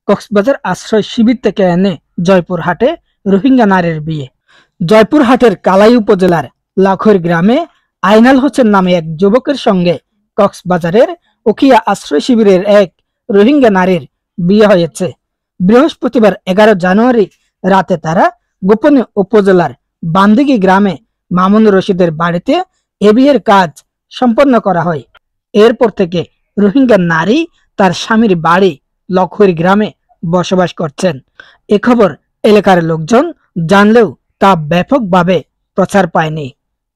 কক্সবাজার আশ্রয় শিবির থেকে এনে জয়পুরহাটে রোহিঙ্গা নারীর বিয়ে। জয়পুরহাটের কালাই উপজেলার লাখৈর গ্রামে আইনাল হোসেন নামে এক যুবকের সঙ্গে কক্সবাজারের উখিয়া আশ্রয় শিবিরের এক রোহিঙ্গা নারীর বিয়ে হয়েছে। বৃহস্পতিবার 11 জানুয়ারি রাতে তারা গোপনে উপজেলার বান্দিগি গ্রামে মামুন রশিদের বাড়িতে এ বিয়ের কাজ সম্পন্ন করা হয়। এরপর থেকে রোহিঙ্গা নারী তার স্বামীর বাড়ি লখৈর গ্রামে বসবাস করছেন। এ খবর এলাকার লোকজন জানলেও তা ব্যাপকভাবে প্রচার পায়নি।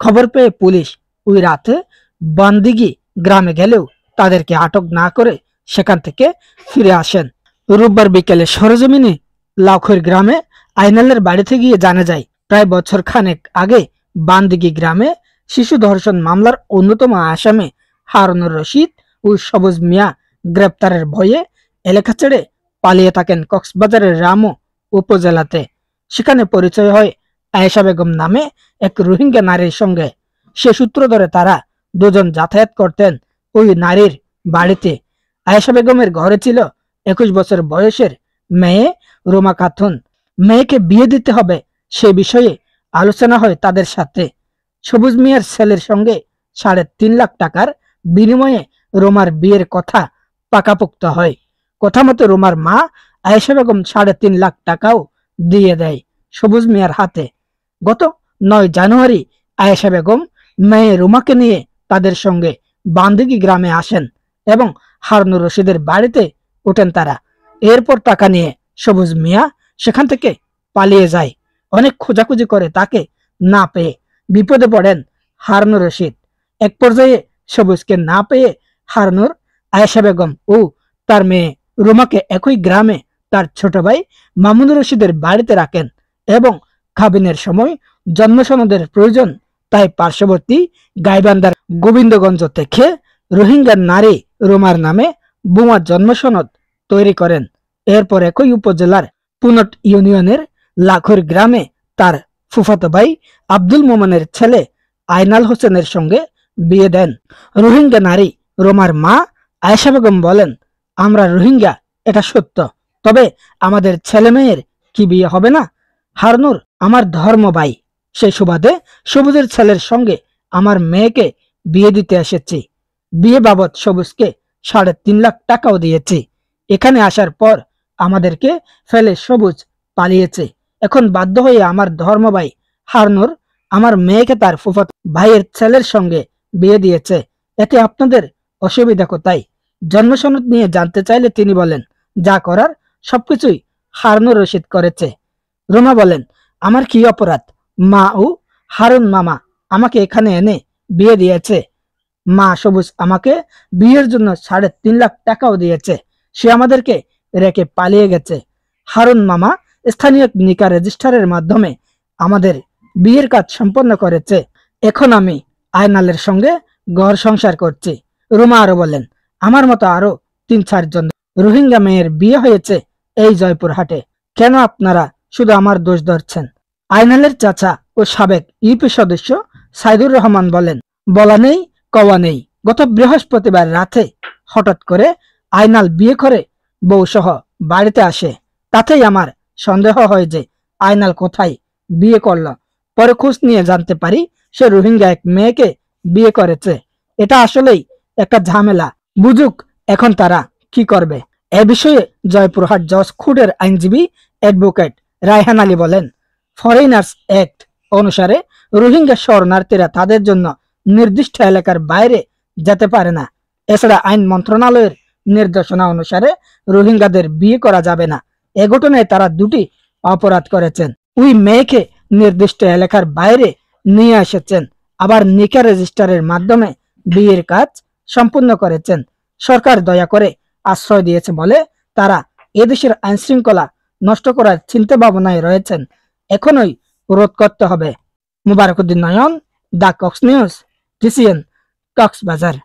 খবর পেয়ে পুলিশ ওই রাতে বান্দিগি গ্রামে গেলেও তাদেরকে আটক না করে সেখান থেকে ফিরে আসেন। রোববার বিকেলে সরেজমিনে লাখৈর গ্রামে আইনালের বাড়িতে গিয়ে জানা যায়, প্রায় বছর খানেক আগে বান্দিগি গ্রামে শিশু ধর্ষণ মামলার অন্যতম আসামি হারুনুর রশিদ ও সবুজ মিয়া গ্রেপ্তারের ভয়ে এলাকা ছেড়ে পালিয়ে থাকেন কক্সবাজারের রামু উপজেলাতে। সেখানে পরিচয় হয় আয়েশা বেগম নামে এক রোহিঙ্গা নারীর সঙ্গে। সে সূত্র ধরে তারা দুজন যাতায়াত করতেন ওই নারীর বাড়িতে। আয়েশা বেগমের ঘরে ছিল 21 বছর বয়সের মেয়ে রোমা খাতুন। মেয়েকে বিয়ে দিতে হবে সে বিষয়ে আলোচনা হয় তাদের সাথে। সবুজ মিয়ার ছেলের সঙ্গে 3.5 লাখ টাকার বিনিময়ে রোমার বিয়ের কথা পাকাপোক্ত হয়। কথা মতো রোমার মা আয়েশা বেগম 3.5 লাখ টাকাও দিয়ে দেয় সবুজ মিয়ার হাতে। গত 9 জানুয়ারি আয়েশা বেগম মেয়ে রোমাকে নিয়ে তাদের সঙ্গে বান্দিগি গ্রামে আসেন এবং হারুনুর রশিদের বাড়িতে ওঠেন তারা। এরপর টাকা নিয়ে সবুজ মিয়া সেখান থেকে পালিয়ে যায়। অনেক খোঁজাখুঁজি করে তাকে না পেয়ে বিপদে পড়েন হারুনুর রশিদ। এক পর্যায়ে সবুজকে না পেয়ে হারুনুর আয়েশা বেগম ও তার মেয়ে রোমাকে একই গ্রামে তার ছোট ভাই মামুন রশিদের বাড়িতে রাখেন এবং কাবিনের সময় জন্ম সনদের প্রয়োজন তাই পার্শ্ববর্তী গাইবান্ধার গোবিন্দগঞ্জ থেকে রোহিঙ্গা নারী রোমার নামে বোমা জন্ম সনদ তৈরি করেন। এরপর একই উপজেলার পুনট ইউনিয়নের লাখৈর গ্রামে তার ফুফাতো ভাই আব্দুল মোমেনের ছেলে আইনাল হোসেনের সঙ্গে বিয়ে দেন। রোহিঙ্গা নারী রোমার মা আয়েশা বেগম বলেন, আমরা রোহিঙ্গা এটা সত্য, তবে আমাদের ছেলে মেয়ের কি বিয়ে হবে না? হারুনুর আমার ধর্ম ভাই, সেই সুবাদে সবুজের ছেলের সঙ্গে আমার মেয়েকে বিয়ে দিতে এসেছি। বিয়ে বাবদ সবুজকে 3.5 লাখ টাকাও দিয়েছি। এখানে আসার পর আমাদেরকে ফেলে সবুজ পালিয়েছে। এখন বাধ্য হয়ে আমার ধর্ম ভাই হারুনুর আমার মেয়েকে তার ফুফাতো ভাইয়ের ছেলের সঙ্গে বিয়ে দিয়েছে। এতে আপনাদের অসুবিধা কোথায়? জন্ম সনদ নিয়ে জানতে চাইলে তিনি বলেন, যা করার সবকিছুই হারুনুর রশিদ করেছে। রোমা বলেন, আমার কি অপরাধ? মা ও হারুন মামা আমাকে এখানে এনে বিয়ে দিয়েছে। মা সবুজ আমাকে বিয়ের জন্য 3.5 লাখ টাকাও দিয়েছে। সে আমাদেরকে রেখে পালিয়ে গেছে। হারুন মামা স্থানীয় নিকা রেজিস্ট্রারের মাধ্যমে আমাদের বিয়ের কাজ সম্পন্ন করেছে। এখন আমি আয়নালের সঙ্গে ঘর সংসার করছি। রোমা আরো বলেন, আমার মতো আরো 3-4 জন রোহিঙ্গা মেয়ের বিয়ে হয়েছে এই জয়পুরহাটে। কেন আপনারা শুধু আমার দোষ ধরছেন? আয়নালের চাচা ও সাবেক ইউপি সদস্য সাইদুর রহমান বলেন, বলা নেই কওয়া নেই। গত বৃহস্পতিবার রাতে হঠাৎ করে আয়নাল বিয়ে করে বউ সহ বাড়িতে আসে। তাতেই আমার সন্দেহ হয় যে আয়নাল কোথায় বিয়ে করলো। পরে খোঁজ নিয়ে জানতে পারি সে রোহিঙ্গা এক মেয়েকে বিয়ে করেছে। এটা আসলেই একটা ঝামেলা। বুঝুক এখন তারা কি করবে। এ বিষয়ে জয়পুরহাট জজ কোর্টের আইনজীবী অ্যাডভোকেট রায়হান আলী বলেন, ফরেইনার্স অ্যাক্ট অনুসারে রোহিঙ্গা শরণার্থীরা তাদের জন্য নির্দিষ্ট এলাকার বাইরে যেতে পারে না। এছাড়া আইন মন্ত্রণালয়ের নির্দেশনা অনুসারে রোহিঙ্গাদের বিয়ে করা যাবে না। এ ঘটনায় তারা দুটি অপরাধ করেছেন। ওই মেয়েকে নির্দিষ্ট এলাকার বাইরে নিয়ে এসেছেন, আবার নিকা রেজিস্ট্রারের মাধ্যমে বিয়ের কাজ সম্পূর্ণ করেছেন। সরকার দয়া করে আশ্রয় দিয়েছে বলে তারা এদেশের আইন শৃঙ্খলা নষ্ট করার চিন্তা ভাবনায় রয়েছেন। এখনই রোধ করতে হবে। মুবারকুদ্দিন নয়ন, দা কক্স নিউজ, TCN, কক্সবাজার।